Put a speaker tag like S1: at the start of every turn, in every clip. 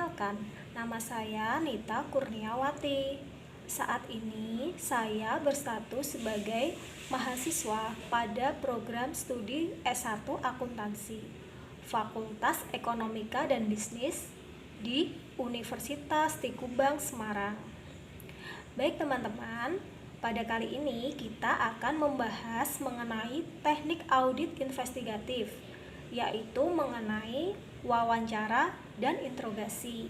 S1: Perkenalkan, nama saya Nita Kurniawati. Saat ini saya berstatus sebagai mahasiswa pada program studi S1 Akuntansi, Fakultas Ekonomika dan Bisnis di Universitas Tikubang, Semarang. Baik teman-teman, pada kali ini kita akan membahas mengenai teknik audit investigatif, yaitu mengenai wawancara dan interogasi.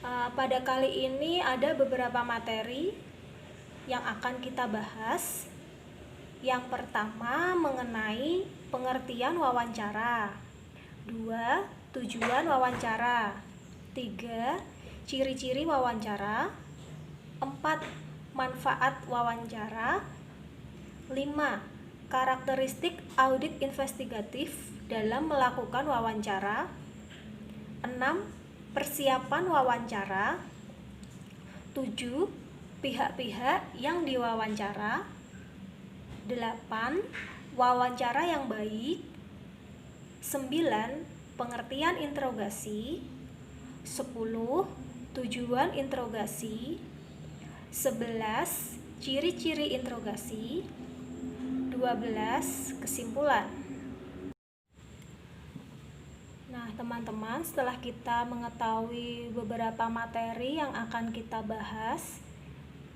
S1: Pada kali ini ada beberapa materi yang akan kita bahas. Yang pertama mengenai pengertian wawancara. 2. Tujuan wawancara. 3. Ciri-ciri wawancara. 4. Manfaat wawancara. 5. Karakteristik audit investigatif dalam melakukan wawancara. 6. Persiapan wawancara. 7. Pihak-pihak yang diwawancara. 8. Wawancara yang baik. 9. Pengertian interogasi. 10. Tujuan interogasi. 11. Ciri-ciri interogasi. 12. Kesimpulan. Nah, teman-teman, setelah kita mengetahui beberapa materi yang akan kita bahas,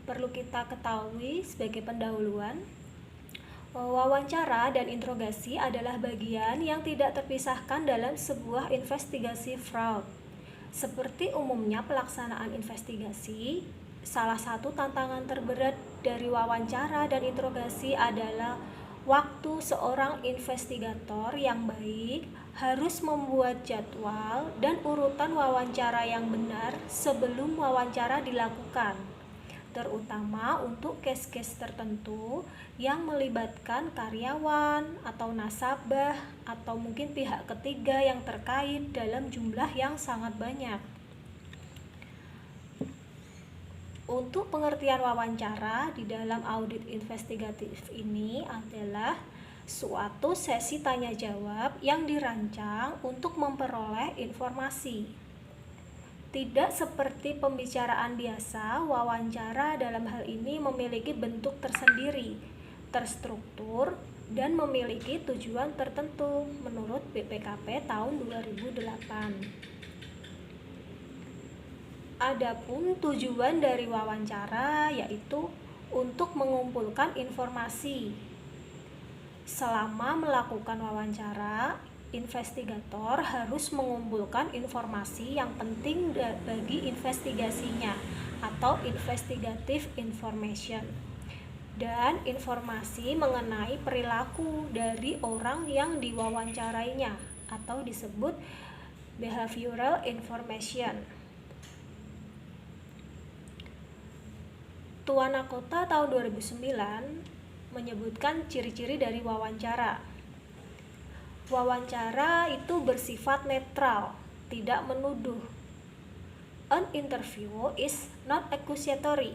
S1: perlu kita ketahui sebagai pendahuluan, wawancara dan interogasi adalah bagian yang tidak terpisahkan dalam sebuah investigasi fraud. Seperti umumnya pelaksanaan investigasi, salah satu tantangan terberat dari wawancara dan interogasi adalah waktu seorang investigator yang baik harus membuat jadwal dan urutan wawancara yang benar sebelum wawancara dilakukan, terutama untuk case-case tertentu yang melibatkan karyawan atau nasabah atau mungkin pihak ketiga yang terkait dalam jumlah yang sangat banyak. Untuk pengertian wawancara di dalam audit investigatif ini adalah suatu sesi tanya jawab yang dirancang untuk memperoleh informasi. Tidak seperti pembicaraan biasa, wawancara dalam hal ini memiliki bentuk tersendiri, terstruktur, dan memiliki tujuan tertentu menurut BPKP tahun 2008. Adapun tujuan dari wawancara yaitu untuk mengumpulkan informasi. Selama melakukan wawancara, investigator harus mengumpulkan informasi yang penting bagi investigasinya atau investigative information, dan informasi mengenai perilaku dari orang yang diwawancarainya atau disebut behavioral information. Tuanakota tahun 2009 menyebutkan ciri-ciri dari wawancara. Wawancara itu bersifat netral, tidak menuduh. An interview is not accusatory.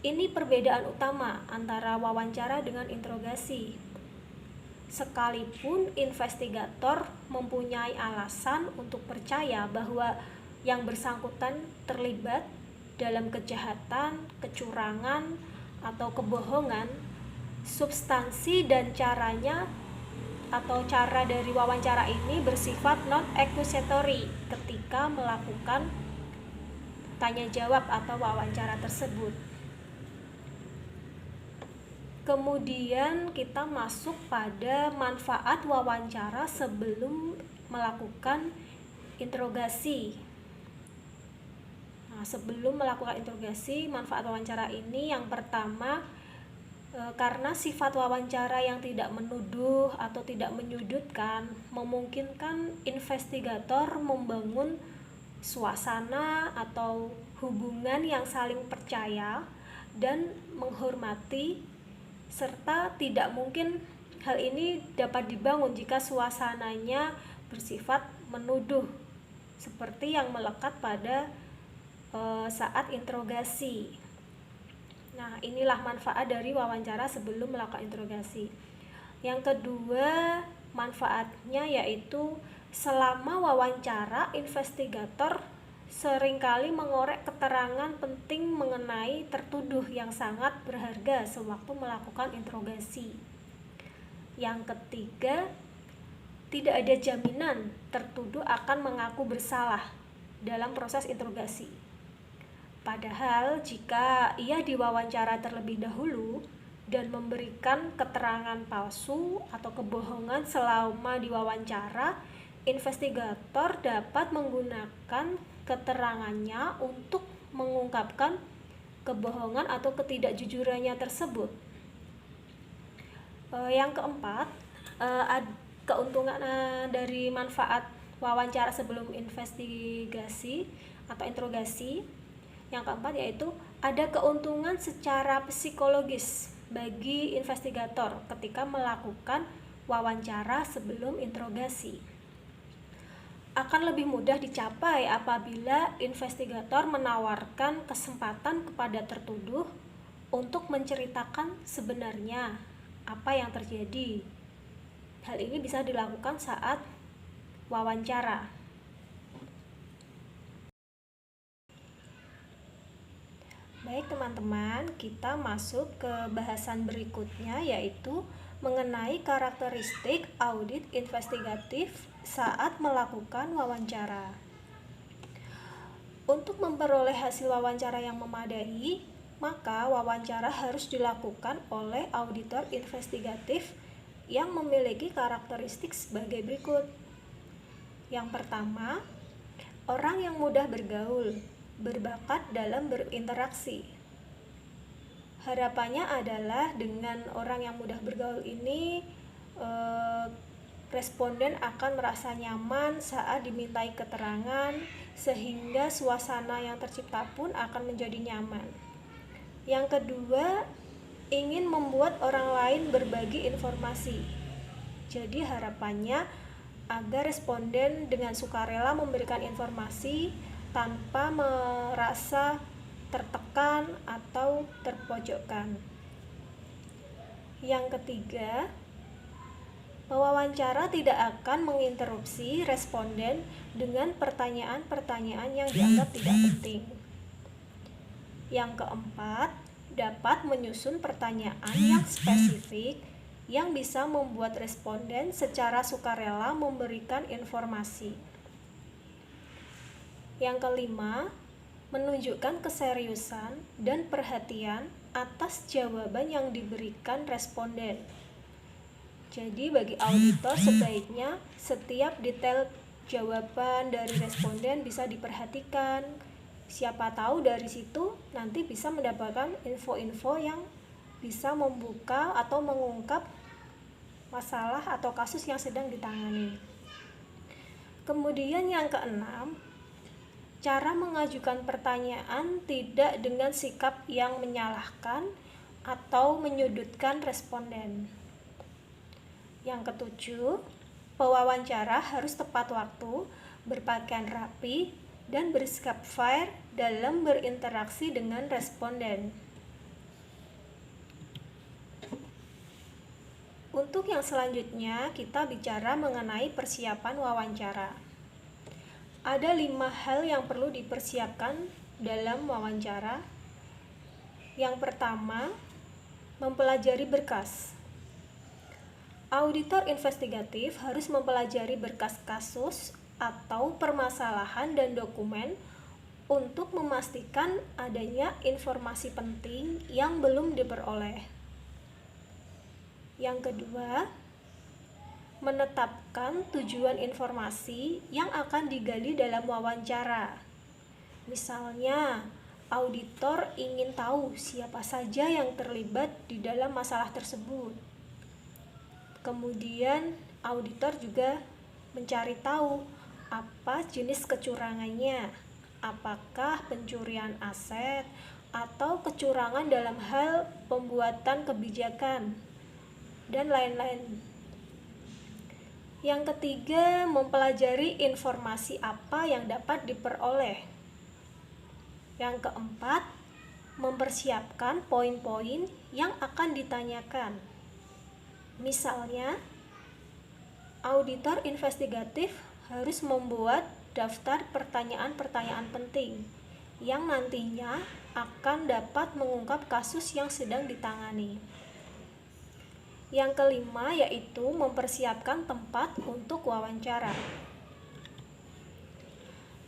S1: Ini perbedaan utama antara wawancara dengan interogasi. Sekalipun investigator mempunyai alasan untuk percaya bahwa yang bersangkutan terlibat dalam kejahatan, kecurangan, atau kebohongan, substansi dan caranya atau cara dari wawancara ini bersifat non accusatory ketika melakukan tanya jawab atau wawancara tersebut. Kemudian kita masuk pada manfaat wawancara sebelum melakukan interogasi. Nah, sebelum melakukan interogasi, manfaat wawancara ini yang pertama, karena sifat wawancara yang tidak menuduh atau tidak menyudutkan memungkinkan investigator membangun suasana atau hubungan yang saling percaya dan menghormati, serta tidak mungkin hal ini dapat dibangun jika suasananya bersifat menuduh seperti yang melekat pada saat interogasi. Nah, inilah manfaat dari wawancara sebelum melakukan interogasi. Yang kedua, Manfaatnya yaitu selama wawancara, investigator seringkali mengorek keterangan penting mengenai tertuduh yang sangat berharga sewaktu melakukan interogasi. Yang ketiga, tidak ada jaminan tertuduh akan mengaku bersalah dalam proses interogasi. Padahal jika ia diwawancara terlebih dahulu dan memberikan keterangan palsu atau kebohongan selama diwawancara, investigator dapat menggunakan keterangannya untuk mengungkapkan kebohongan atau ketidakjujurannya tersebut. Yang keempat, keuntungan dari manfaat wawancara sebelum investigasi atau interogasi. Yang keempat yaitu ada keuntungan secara psikologis bagi investigator ketika melakukan wawancara sebelum interogasi. Akan lebih mudah dicapai apabila investigator menawarkan kesempatan kepada tertuduh untuk menceritakan sebenarnya apa yang terjadi. Hal ini bisa dilakukan saat wawancara. Baik teman-teman, kita masuk ke bahasan berikutnya yaitu mengenai karakteristik audit investigatif saat melakukan wawancara. Untuk memperoleh hasil wawancara yang memadai, maka wawancara harus dilakukan oleh auditor investigatif yang memiliki karakteristik sebagai berikut. Yang pertama, orang yang mudah bergaul, berbakat dalam berinteraksi. Harapannya adalah dengan orang yang mudah bergaul ini, responden akan merasa nyaman saat dimintai keterangan, sehingga suasana yang tercipta pun akan menjadi nyaman. Yang kedua, ingin membuat orang lain berbagi informasi. Jadi harapannya agar responden dengan sukarela memberikan informasi tanpa merasa tertekan atau terpojokkan. Yang ketiga, pewawancara tidak akan menginterupsi responden dengan pertanyaan-pertanyaan yang dianggap tidak penting. Yang keempat, dapat menyusun pertanyaan yang spesifik yang bisa membuat responden secara sukarela memberikan informasi. Yang kelima, menunjukkan keseriusan dan perhatian atas jawaban yang diberikan responden. Jadi bagi auditor sebaiknya setiap detail jawaban dari responden bisa diperhatikan. Siapa tahu dari situ nanti bisa mendapatkan info-info yang bisa membuka atau mengungkap masalah atau kasus yang sedang ditangani. Kemudian yang keenam, cara mengajukan pertanyaan tidak dengan sikap yang menyalahkan atau menyudutkan responden. Yang ketujuh, pewawancara harus tepat waktu, berpakaian rapi, dan bersikap fair dalam berinteraksi dengan responden. Untuk yang selanjutnya, kita bicara mengenai persiapan wawancara. Ada 5 hal yang perlu dipersiapkan dalam wawancara. Yang pertama, mempelajari berkas. Auditor investigatif harus mempelajari berkas kasus atau permasalahan dan dokumen untuk memastikan adanya informasi penting yang belum diperoleh. Yang kedua, menetapkan tujuan informasi yang akan digali dalam wawancara. Misalnya, auditor ingin tahu siapa saja yang terlibat di dalam masalah tersebut. Kemudian, auditor juga mencari tahu apa jenis kecurangannya, apakah pencurian aset atau kecurangan dalam hal pembuatan kebijakan, dan lain-lain. Yang ketiga, mempelajari informasi apa yang dapat diperoleh. Yang keempat, mempersiapkan poin-poin yang akan ditanyakan. Misalnya, Auditor investigatif harus membuat daftar pertanyaan-pertanyaan penting yang nantinya akan dapat mengungkap kasus yang sedang ditangani. Yang kelima yaitu mempersiapkan tempat untuk wawancara.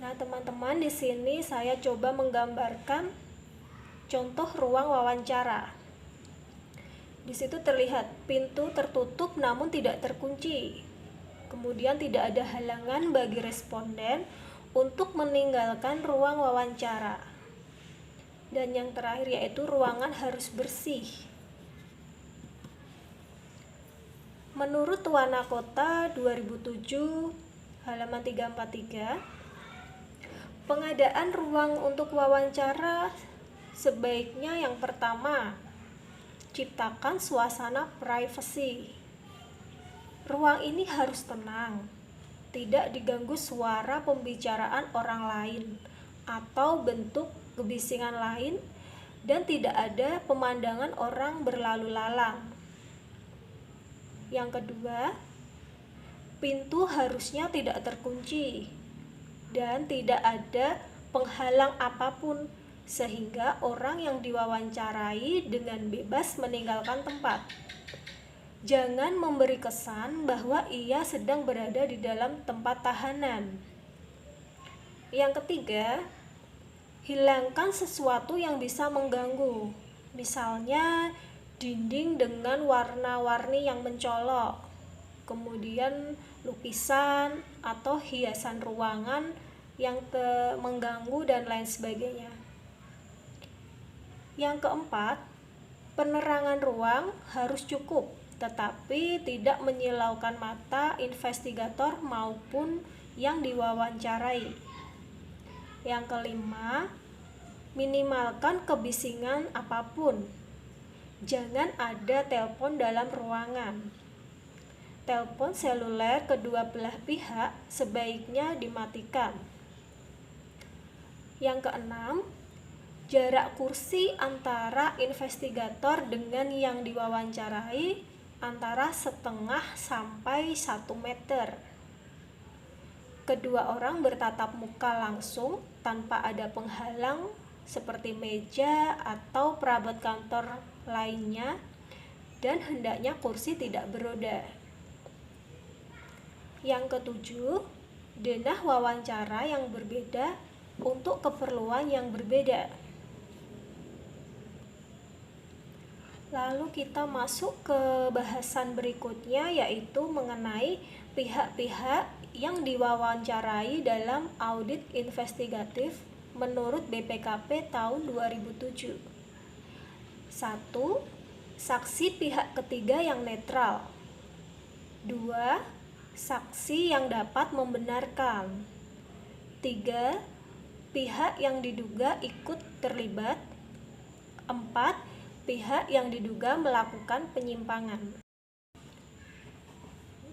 S1: Nah, teman-teman, di sini saya coba menggambarkan contoh ruang wawancara. Di situ terlihat pintu tertutup namun tidak terkunci. Kemudian tidak ada halangan bagi responden untuk meninggalkan ruang wawancara. Dan yang terakhir yaitu ruangan harus bersih. Menurut Warna Kota 2007 halaman 343, pengadaan ruang untuk wawancara sebaiknya yang pertama, ciptakan suasana privasi. Ruang ini harus tenang, tidak diganggu suara pembicaraan orang lain atau bentuk kebisingan lain, dan tidak ada pemandangan orang berlalu lalang. Yang kedua, pintu harusnya tidak terkunci dan tidak ada penghalang apapun sehingga orang yang diwawancarai dengan bebas meninggalkan tempat. Jangan memberi kesan bahwa ia sedang berada di dalam tempat tahanan. Yang ketiga, hilangkan sesuatu yang bisa mengganggu, misalnya dinding dengan warna-warni yang mencolok, kemudian lukisan atau hiasan ruangan yang mengganggu dan lain sebagainya. Yang keempat, penerangan ruang harus cukup, tetapi tidak menyilaukan mata investigator maupun yang diwawancarai. Yang kelima, minimalkan kebisingan apapun. Jangan ada telepon dalam ruangan. Telepon seluler kedua belah pihak sebaiknya dimatikan. Yang keenam, jarak kursi antara investigator dengan yang diwawancarai antara 0,5 sampai 1 meter. Kedua orang bertatap muka langsung tanpa ada penghalang seperti meja atau perabot kantor lainnya, dan hendaknya kursi tidak beroda. Yang ketujuh, denah wawancara yang berbeda untuk keperluan yang berbeda. Lalu kita masuk ke bahasan berikutnya, yaitu mengenai pihak-pihak yang diwawancarai dalam audit investigatif menurut BPKP tahun 2007. 1. Saksi pihak ketiga yang netral. 2. Saksi yang dapat membenarkan. 3. Pihak yang diduga ikut terlibat. 4. Pihak yang diduga melakukan penyimpangan.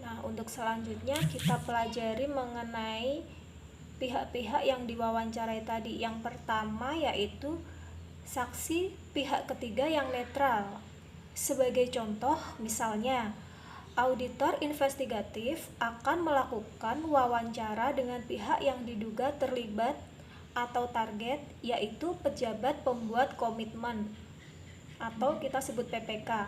S1: Nah, untuk selanjutnya kita pelajari mengenai pihak-pihak yang diwawancarai tadi. Yang pertama yaitu saksi pihak ketiga yang netral. Sebagai contoh, misalnya, auditor investigatif akan melakukan wawancara dengan pihak yang diduga terlibat atau target, yaitu pejabat pembuat komitmen atau kita sebut PPK,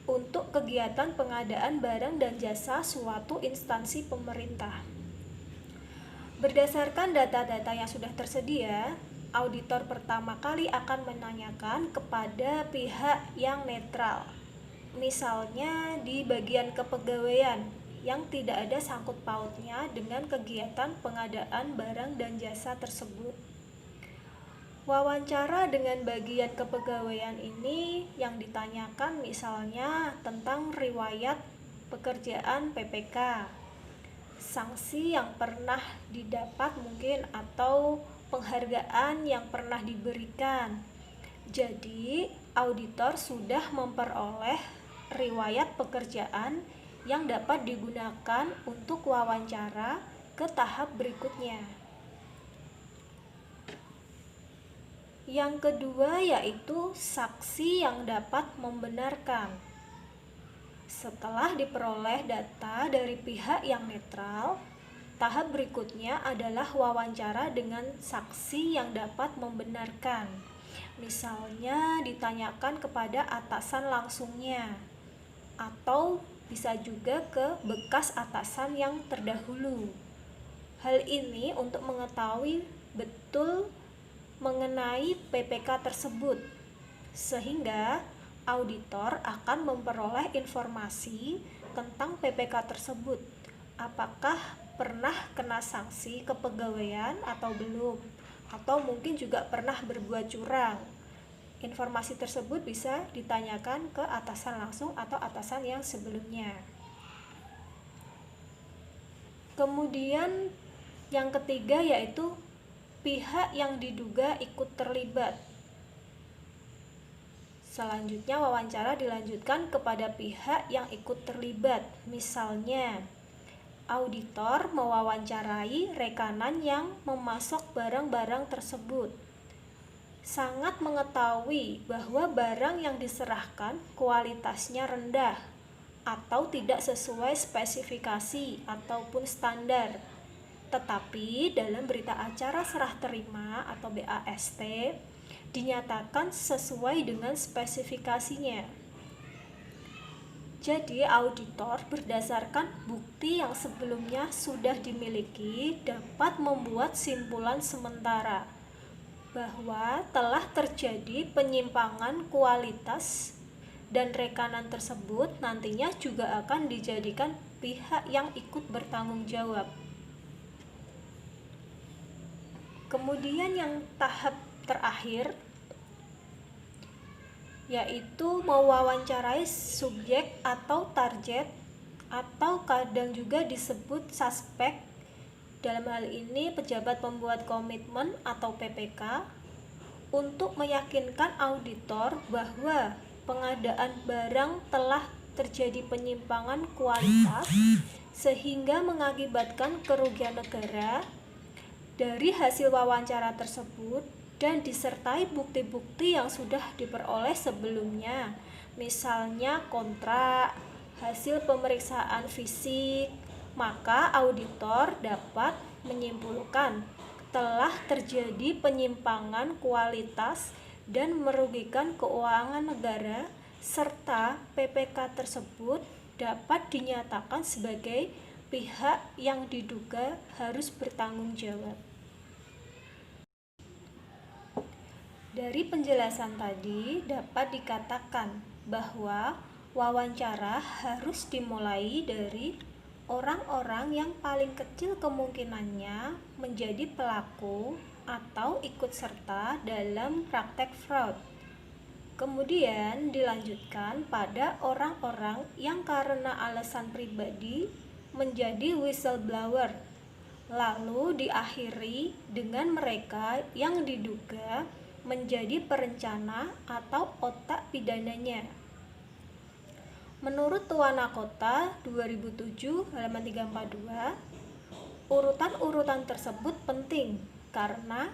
S1: untuk kegiatan pengadaan barang dan jasa suatu instansi pemerintah. Berdasarkan data-data yang sudah tersedia, auditor pertama kali akan menanyakan kepada pihak yang netral, misalnya di bagian kepegawaian yang tidak ada sangkut pautnya dengan kegiatan pengadaan barang dan jasa tersebut. Wawancara dengan bagian kepegawaian ini yang ditanyakan misalnya tentang riwayat pekerjaan PPK, sanksi yang pernah didapat mungkin, atau penghargaan yang pernah diberikan. Jadi, auditor sudah memperoleh riwayat pekerjaan yang dapat digunakan untuk wawancara ke tahap berikutnya. Yang kedua yaitu saksi yang dapat membenarkan. Setelah diperoleh data dari pihak yang netral, tahap berikutnya adalah wawancara dengan saksi yang dapat membenarkan. Misalnya ditanyakan kepada atasan langsungnya, atau bisa juga ke bekas atasan yang terdahulu. Hal ini untuk mengetahui betul mengenai PPK tersebut, sehingga auditor akan memperoleh informasi tentang PPK tersebut. Apakah pernah kena sanksi kepegawaian atau belum, atau mungkin juga pernah berbuat curang. Informasi tersebut bisa ditanyakan ke atasan langsung atau atasan yang sebelumnya. Kemudian yang ketiga yaitu pihak yang diduga ikut terlibat. Selanjutnya wawancara dilanjutkan kepada pihak yang ikut terlibat. Misalnya, auditor mewawancarai rekanan yang memasok barang-barang tersebut. Sangat mengetahui bahwa barang yang diserahkan kualitasnya rendah atau tidak sesuai spesifikasi ataupun standar. Tetapi dalam berita acara serah terima atau BAST dinyatakan sesuai dengan spesifikasinya. Jadi auditor berdasarkan bukti yang sebelumnya sudah dimiliki dapat membuat simpulan sementara bahwa telah terjadi penyimpangan kualitas dan rekanan tersebut nantinya juga akan dijadikan pihak yang ikut bertanggung jawab. Kemudian yang tahap terakhir yaitu mewawancarai subjek atau target atau kadang juga disebut suspek. Dalam hal ini pejabat pembuat komitmen atau PPK untuk meyakinkan auditor bahwa pengadaan barang telah terjadi penyimpangan kualitas sehingga mengakibatkan kerugian negara dari hasil wawancara tersebut dan disertai bukti-bukti yang sudah diperoleh sebelumnya, misalnya kontrak, hasil pemeriksaan fisik, maka auditor dapat menyimpulkan telah terjadi penyimpangan kualitas dan merugikan keuangan negara, serta PPK tersebut dapat dinyatakan sebagai pihak yang diduga harus bertanggung jawab. Dari penjelasan tadi dapat dikatakan bahwa wawancara harus dimulai dari orang-orang yang paling kecil kemungkinannya menjadi pelaku atau ikut serta dalam praktek fraud. Kemudian dilanjutkan pada orang-orang yang karena alasan pribadi menjadi whistleblower. Lalu diakhiri dengan mereka yang diduga menjadi perencana atau otak pidananya. Menurut Tuana Kota 2007 halaman 342, urutan-urutan tersebut penting karena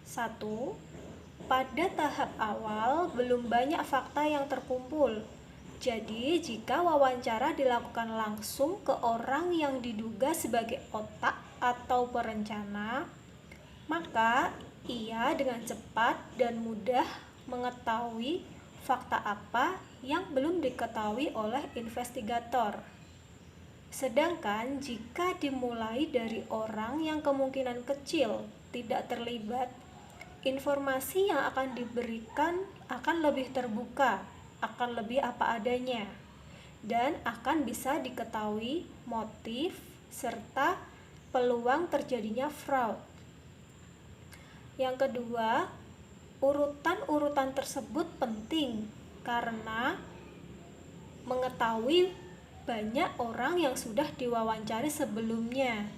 S1: 1. Pada tahap awal belum banyak fakta yang terkumpul. Jadi jika wawancara dilakukan langsung ke orang yang diduga sebagai otak atau perencana, maka ia dengan cepat dan mudah mengetahui fakta apa yang belum diketahui oleh investigator. Sedangkan jika dimulai dari orang yang kemungkinan kecil tidak terlibat, informasi yang akan diberikan akan lebih terbuka, akan lebih apa adanya, dan akan bisa diketahui motif serta peluang terjadinya fraud. Yang kedua, urutan-urutan tersebut penting karena mengetahui banyak orang yang sudah diwawancari sebelumnya.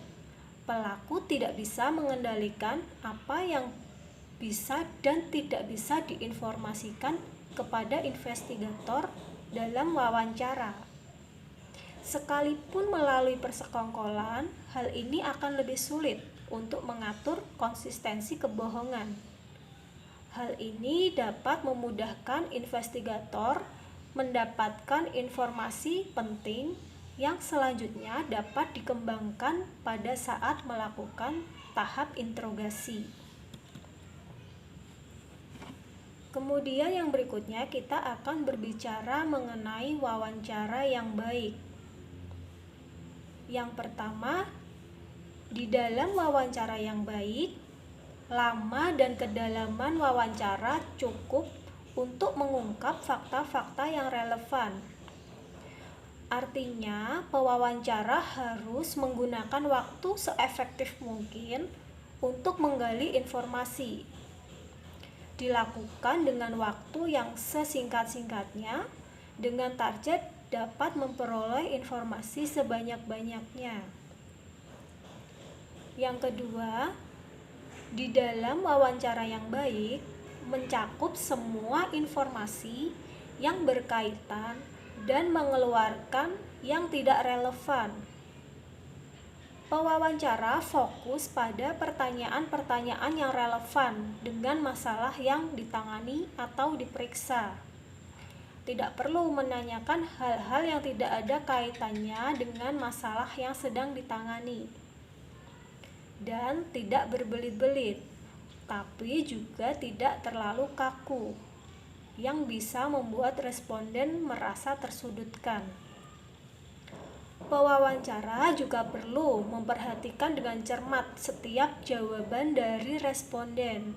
S1: Pelaku tidak bisa mengendalikan apa yang bisa dan tidak bisa diinformasikan kepada investigator dalam wawancara. Sekalipun melalui persekongkolan, hal ini akan lebih sulit untuk mengatur konsistensi kebohongan. Hal ini dapat memudahkan investigator mendapatkan informasi penting yang selanjutnya dapat dikembangkan pada saat melakukan tahap interogasi. Kemudian yang berikutnya kita akan berbicara mengenai wawancara yang baik. Yang pertama, di dalam wawancara yang baik, lama dan kedalaman wawancara cukup untuk mengungkap fakta-fakta yang relevan. Artinya, pewawancara harus menggunakan waktu seefektif mungkin untuk menggali informasi. Dilakukan dengan waktu yang sesingkat-singkatnya dengan target dapat memperoleh informasi sebanyak-banyaknya. Yang kedua, di dalam wawancara yang baik mencakup semua informasi yang berkaitan dan mengeluarkan yang tidak relevan. Pewawancara fokus pada pertanyaan-pertanyaan yang relevan dengan masalah yang ditangani atau diperiksa. Tidak perlu menanyakan hal-hal yang tidak ada kaitannya dengan masalah yang sedang ditangani. Dan tidak berbelit-belit, tapi juga tidak terlalu kaku, yang bisa membuat responden merasa tersudutkan. Pewawancara juga perlu memperhatikan dengan cermat setiap jawaban dari responden,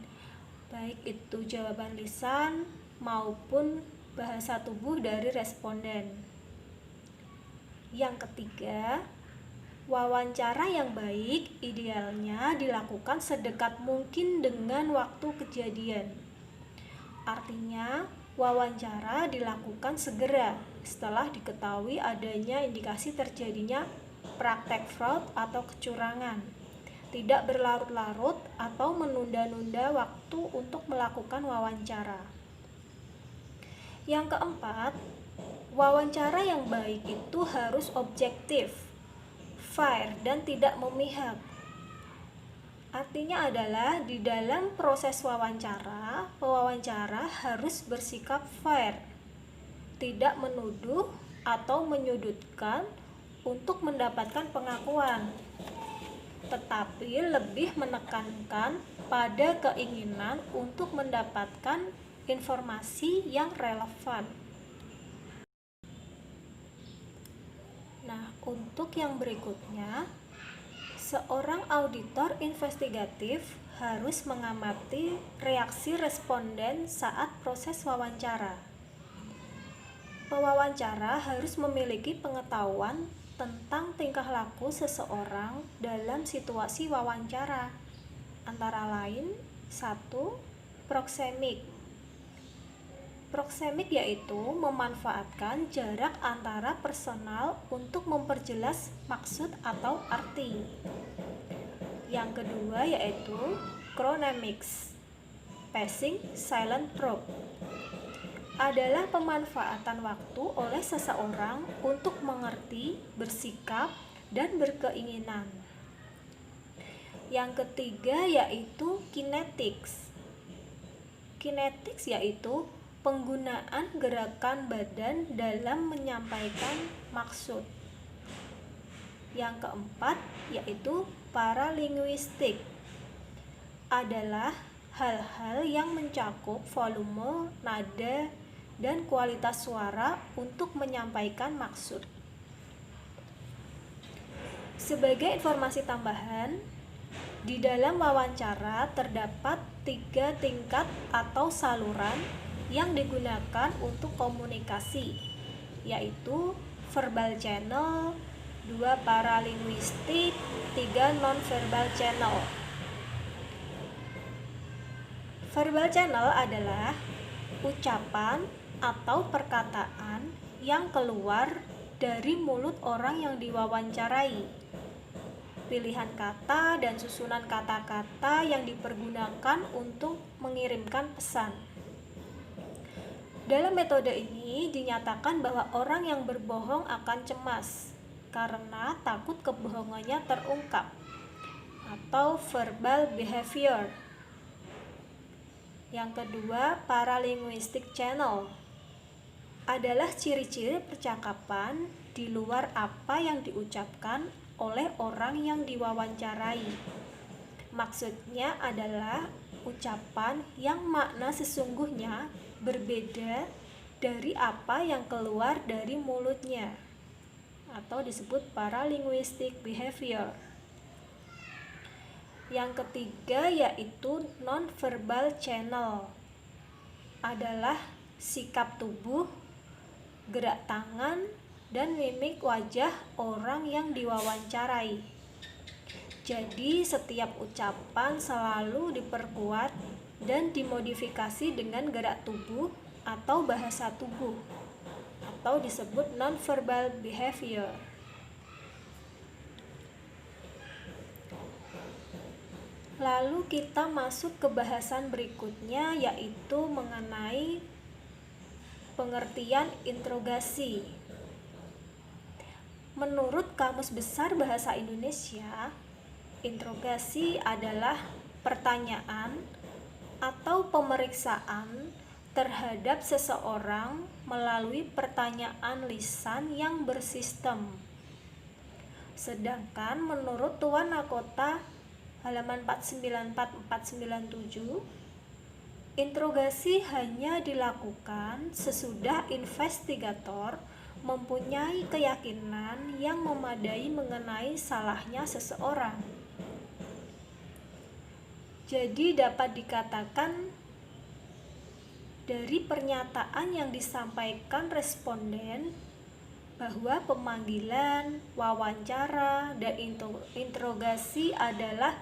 S1: baik itu jawaban lisan maupun bahasa tubuh dari responden. Yang ketiga, wawancara yang baik idealnya dilakukan sedekat mungkin dengan waktu kejadian. Artinya, wawancara dilakukan segera setelah diketahui adanya indikasi terjadinya praktek fraud atau kecurangan. Tidak berlarut-larut atau menunda-nunda waktu untuk melakukan wawancara. Yang keempat, wawancara yang baik itu harus objektif, fair, dan tidak memihak. Artinya adalah di dalam proses wawancara, pewawancara harus bersikap fair, tidak menuduh atau menyudutkan untuk mendapatkan pengakuan, tetapi lebih menekankan pada keinginan untuk mendapatkan informasi yang relevan. Nah, untuk yang berikutnya, seorang auditor investigatif harus mengamati reaksi responden saat proses wawancara. Pewawancara harus memiliki pengetahuan tentang tingkah laku seseorang dalam situasi wawancara. Antara lain, 1. Proksemik. Proksemik yaitu memanfaatkan jarak antara personal untuk memperjelas maksud atau arti. Yang kedua yaitu chronemics, pacing silent probe, adalah pemanfaatan waktu oleh seseorang untuk mengerti, bersikap, dan berkeinginan. Yang ketiga yaitu kinetics. Kinetics yaitu penggunaan gerakan badan dalam menyampaikan maksud. Yang keempat yaitu paralinguistik, adalah hal-hal yang mencakup volume, nada, dan kualitas suara untuk menyampaikan maksud. Sebagai informasi tambahan, di dalam wawancara terdapat 3 tingkat atau saluran yang digunakan untuk komunikasi, yaitu verbal channel, 2 paralinguistik, 3 non-verbal channel. Verbal channel adalah ucapan atau perkataan yang keluar dari mulut orang yang diwawancarai. Pilihan kata dan susunan kata-kata yang dipergunakan untuk mengirimkan pesan. Dalam metode ini dinyatakan bahwa orang yang berbohong akan cemas karena takut kebohongannya terungkap, atau verbal behavior. Yang kedua, paralinguistic channel adalah ciri-ciri percakapan di luar apa yang diucapkan oleh orang yang diwawancarai. Maksudnya adalah ucapan yang makna sesungguhnya berbeda dari apa yang keluar dari mulutnya, atau disebut paralinguistic behavior. Yang ketiga yaitu non-verbal channel, adalah sikap tubuh, gerak tangan, dan mimik wajah orang yang diwawancarai. Jadi setiap ucapan selalu diperkuat dan dimodifikasi dengan gerak tubuh atau bahasa tubuh, atau disebut non-verbal behavior. Lalu kita masuk ke bahasan berikutnya, yaitu mengenai pengertian interogasi. Menurut Kamus Besar Bahasa Indonesia, interogasi adalah pertanyaan atau pemeriksaan terhadap seseorang melalui pertanyaan lisan yang bersistem. Sedangkan menurut Tuan Nakota halaman 494-497, interogasi hanya dilakukan sesudah investigator mempunyai keyakinan yang memadai mengenai salahnya seseorang. Jadi dapat dikatakan dari pernyataan yang disampaikan responden bahwa pemanggilan, wawancara, dan interogasi adalah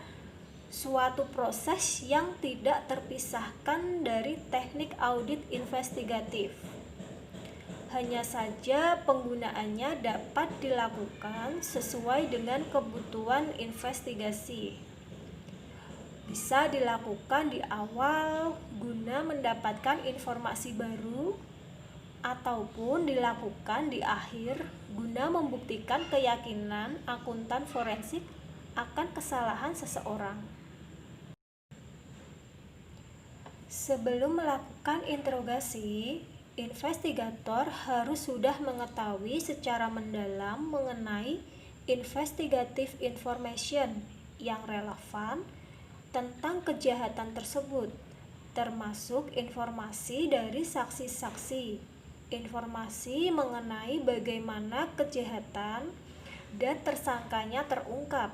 S1: suatu proses yang tidak terpisahkan dari teknik audit investigatif. Hanya saja penggunaannya dapat dilakukan sesuai dengan kebutuhan investigasi. Bisa dilakukan di awal guna mendapatkan informasi baru, ataupun dilakukan di akhir guna membuktikan keyakinan akuntan forensik akan kesalahan seseorang. Sebelum melakukan interogasi, investigator harus sudah mengetahui secara mendalam mengenai investigative information yang relevan tentang kejahatan tersebut, termasuk informasi dari saksi-saksi, informasi mengenai bagaimana kejahatan dan tersangkanya terungkap,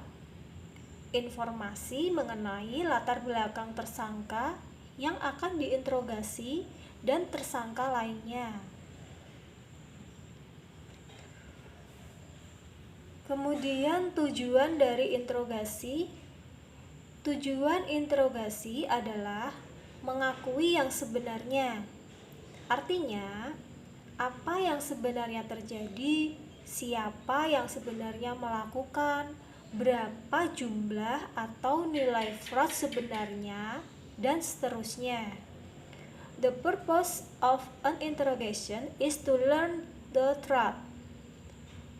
S1: informasi mengenai latar belakang tersangka yang akan diinterogasi dan tersangka lainnya. Kemudian tujuan dari interogasi. Tujuan interogasi adalah mengakui yang sebenarnya. Artinya, apa yang sebenarnya terjadi, siapa yang sebenarnya melakukan, berapa jumlah atau nilai fraud sebenarnya, dan seterusnya. The purpose of an interrogation is to learn the truth.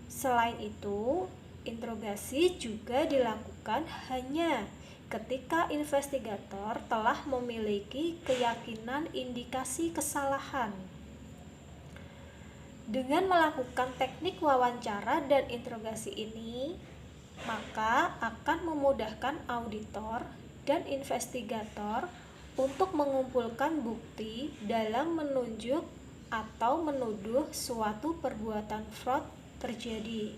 S1: Selain itu, interogasi juga dilakukan hanya ketika investigator telah memiliki keyakinan indikasi kesalahan. Dengan melakukan teknik wawancara dan interogasi ini, maka akan memudahkan auditor dan investigator untuk mengumpulkan bukti dalam menunjuk atau menuduh suatu perbuatan fraud terjadi.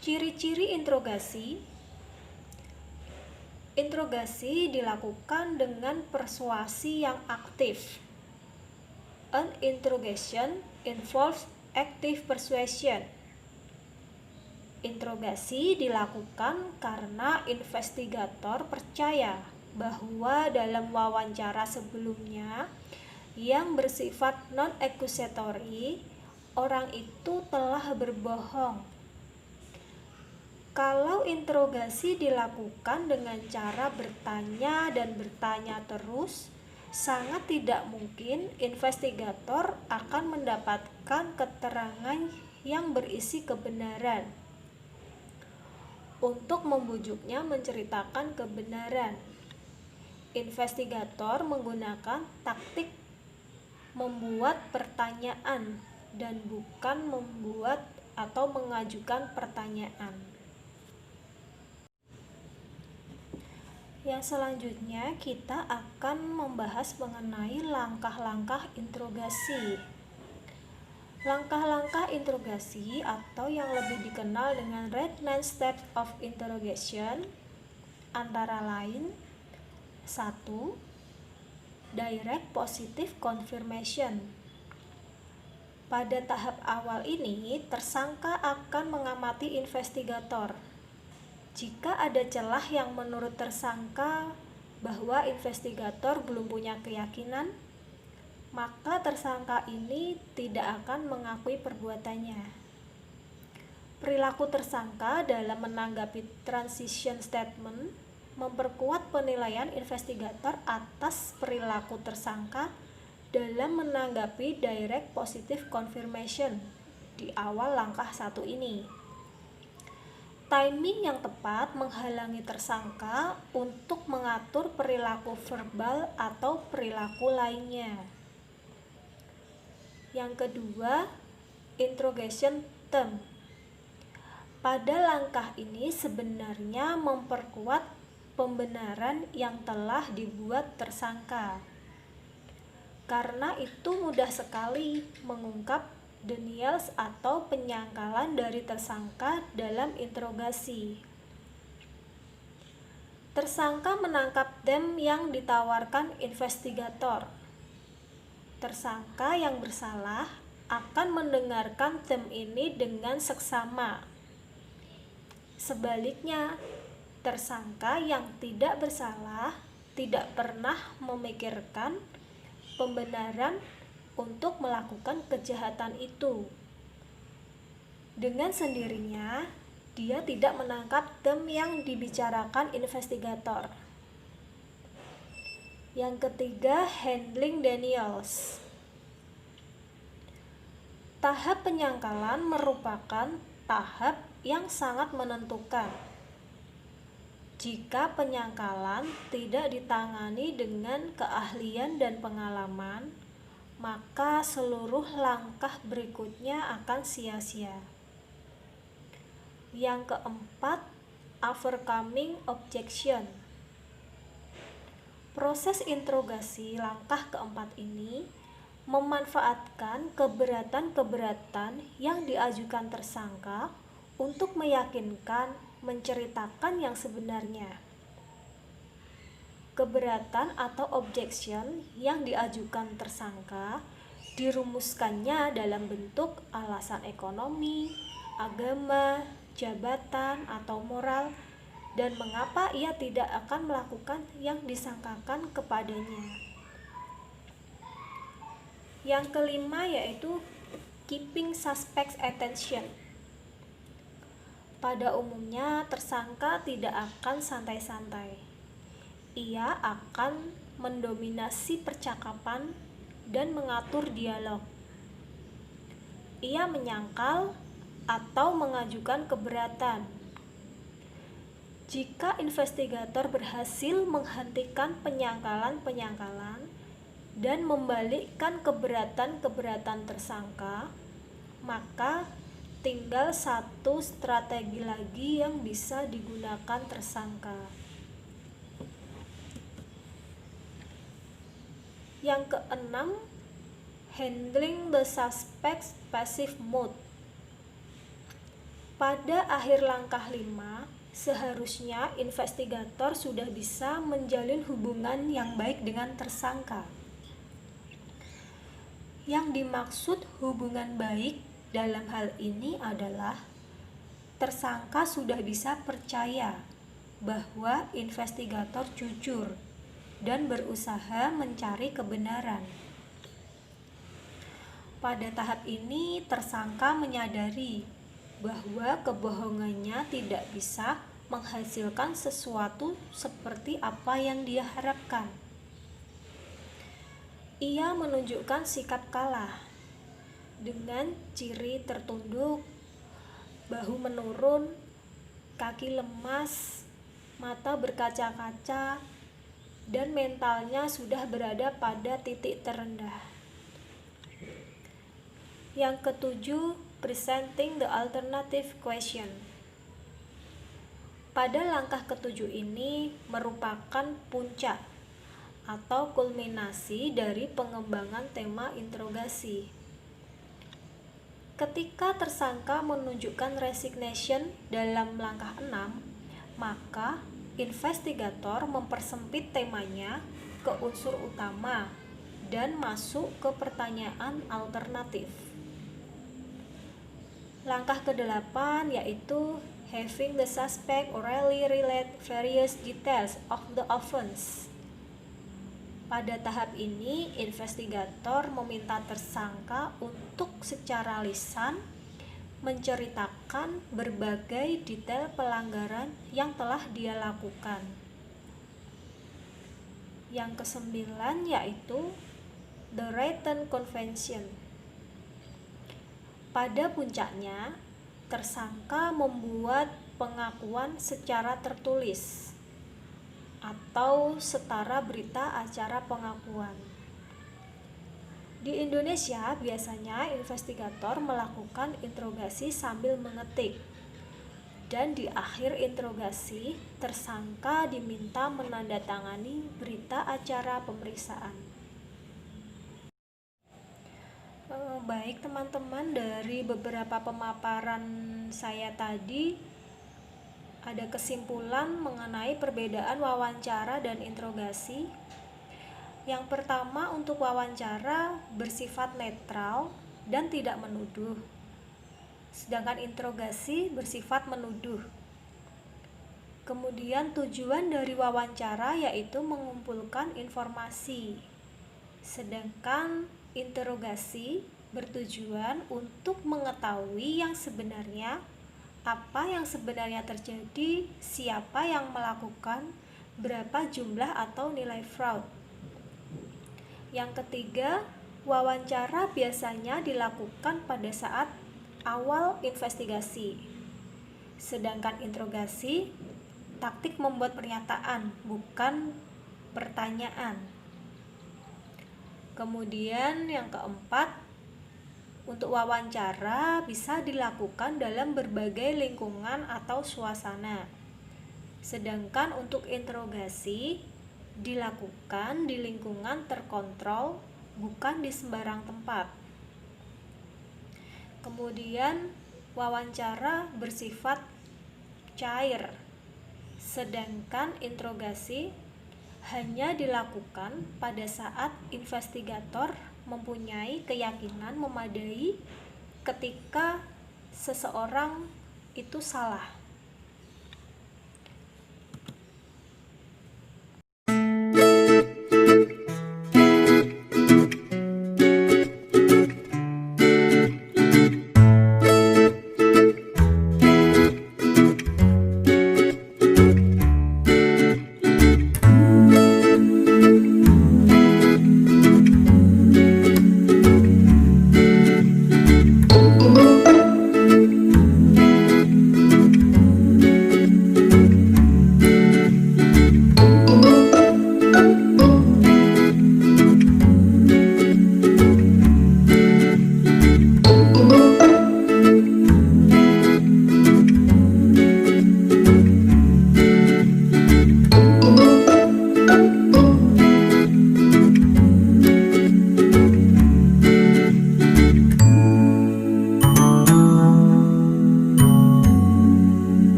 S1: Ciri-ciri interogasi. Interogasi dilakukan dengan persuasi yang aktif. An interrogation involves active persuasion. Interogasi dilakukan karena investigator percaya bahwa dalam wawancara sebelumnya yang bersifat non-accusatory, orang itu telah berbohong. Kalau interogasi dilakukan dengan cara bertanya dan bertanya terus, sangat tidak mungkin investigator akan mendapatkan keterangan yang berisi kebenaran untuk membujuknya menceritakan kebenaran. investigator menggunakan taktik membuat pertanyaan dan bukan membuat atau mengajukan pertanyaan. Yang selanjutnya kita akan membahas mengenai langkah-langkah interogasi. Langkah-langkah interogasi atau yang lebih dikenal dengan Red 9 Steps of Interrogation antara lain: 1. Direct positive confirmation. Pada tahap awal ini, tersangka akan mengamati investigator. Jika ada celah yang menurut tersangka bahwa investigator belum punya keyakinan, maka tersangka ini tidak akan mengakui perbuatannya. Perilaku tersangka dalam menanggapi transition statement memperkuat penilaian investigator atas perilaku tersangka dalam menanggapi direct positive confirmation di awal langkah 1 ini. Timing yang tepat menghalangi tersangka untuk mengatur perilaku verbal atau perilaku lainnya. Yang kedua, interrogation term. Pada langkah ini sebenarnya memperkuat pembenaran yang telah dibuat tersangka. Karena itu mudah sekali mengungkap denials atau penyangkalan dari tersangka dalam interogasi. Tersangka menangkap dem yang ditawarkan investigator. Tersangka yang bersalah akan mendengarkan dem ini dengan seksama. Sebaliknya, tersangka yang tidak bersalah tidak pernah memikirkan pembenaran untuk melakukan kejahatan itu. Dengan sendirinya, dia tidak menangkap dem yang dibicarakan investigator. Yang ketiga, handling denials. Tahap penyangkalan merupakan tahap yang sangat menentukan. Jika penyangkalan tidak ditangani dengan keahlian dan pengalaman, maka seluruh langkah berikutnya akan sia-sia. Yang keempat, overcoming objection. Proses interogasi langkah keempat ini memanfaatkan keberatan-keberatan yang diajukan tersangka untuk meyakinkan, menceritakan yang sebenarnya. Keberatan atau objection yang diajukan tersangka dirumuskannya dalam bentuk alasan ekonomi, agama, jabatan, atau moral, dan mengapa ia tidak akan melakukan yang disangkakan kepadanya. Yang kelima yaitu keeping suspects attention. Pada umumnya tersangka tidak akan santai-santai. Ia akan mendominasi percakapan dan mengatur dialog. Ia menyangkal atau mengajukan keberatan. Jika investigator berhasil menghentikan penyangkalan-penyangkalan dan membalikkan keberatan-keberatan tersangka, maka tinggal satu strategi lagi yang bisa digunakan tersangka. Yang keenam, handling the suspect's passive mood. Pada akhir langkah 5, seharusnya investigator sudah bisa menjalin hubungan yang baik dengan tersangka. Yang dimaksud hubungan baik dalam hal ini adalah tersangka sudah bisa percaya bahwa investigator jujur dan berusaha mencari kebenaran. Pada tahap ini, tersangka menyadari bahwa kebohongannya tidak bisa menghasilkan sesuatu seperti apa yang dia harapkan. Ia menunjukkan sikap kalah dengan ciri tertunduk, bahu menurun, kaki lemas, mata berkaca-kaca, dan mentalnya sudah berada pada titik terendah. Yang ketujuh, presenting the alternative question. Pada langkah ketujuh ini merupakan puncak atau kulminasi dari pengembangan tema interogasi. Ketika tersangka menunjukkan resignation dalam langkah 6, maka investigator mempersempit temanya ke unsur utama dan masuk ke pertanyaan alternatif. Langkah ke-8 yaitu having the suspect orally relate various details of the offense. Pada tahap ini, investigator meminta tersangka untuk secara lisan menceritakan berbagai detail pelanggaran yang telah dia lakukan. Yang ke-9 yaitu the written confession. Pada puncaknya, tersangka membuat pengakuan secara tertulis atau setara berita acara pengakuan. Di Indonesia, biasanya investigator melakukan interogasi sambil mengetik, dan di akhir interogasi, tersangka diminta menandatangani berita acara pemeriksaan. Baik teman-teman, dari beberapa pemaparan saya tadi, ada kesimpulan mengenai perbedaan wawancara dan interogasi. Yang pertama, untuk wawancara bersifat netral dan tidak menuduh, sedangkan interogasi bersifat menuduh. Kemudian tujuan dari wawancara yaitu mengumpulkan informasi, sedangkan interogasi bertujuan untuk mengetahui yang sebenarnya, apa yang sebenarnya terjadi, siapa yang melakukan, berapa jumlah atau nilai fraud. Yang ketiga, wawancara biasanya dilakukan pada saat awal investigasi, sedangkan interogasi taktik membuat pernyataan, bukan pertanyaan. Kemudian yang keempat, untuk wawancara bisa dilakukan dalam berbagai lingkungan atau suasana, sedangkan untuk interogasi dilakukan di lingkungan terkontrol, bukan di sembarang tempat. Kemudian wawancara bersifat cair, sedangkan interogasi hanya dilakukan pada saat investigator mempunyai keyakinan memadai ketika seseorang itu salah.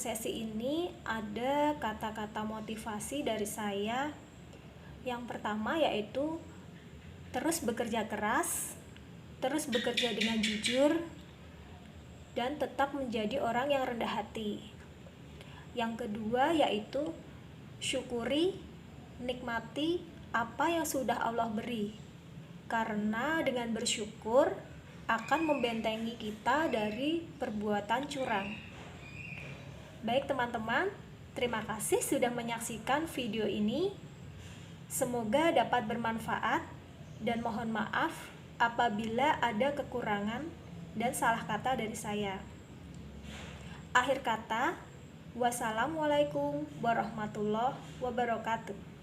S1: sesi ini ada kata-kata motivasi dari saya. Yang pertama yaitu terus bekerja keras, terus bekerja dengan jujur, dan tetap menjadi orang yang rendah hati. Yang kedua yaitu syukuri, nikmati apa yang sudah Allah beri, karena dengan bersyukur akan membentengi kita dari perbuatan curang. Baik teman-teman, terima kasih sudah menyaksikan video ini. Semoga dapat bermanfaat dan mohon maaf apabila ada kekurangan dan salah kata dari saya. Akhir kata, wassalamualaikum warahmatullahi wabarakatuh.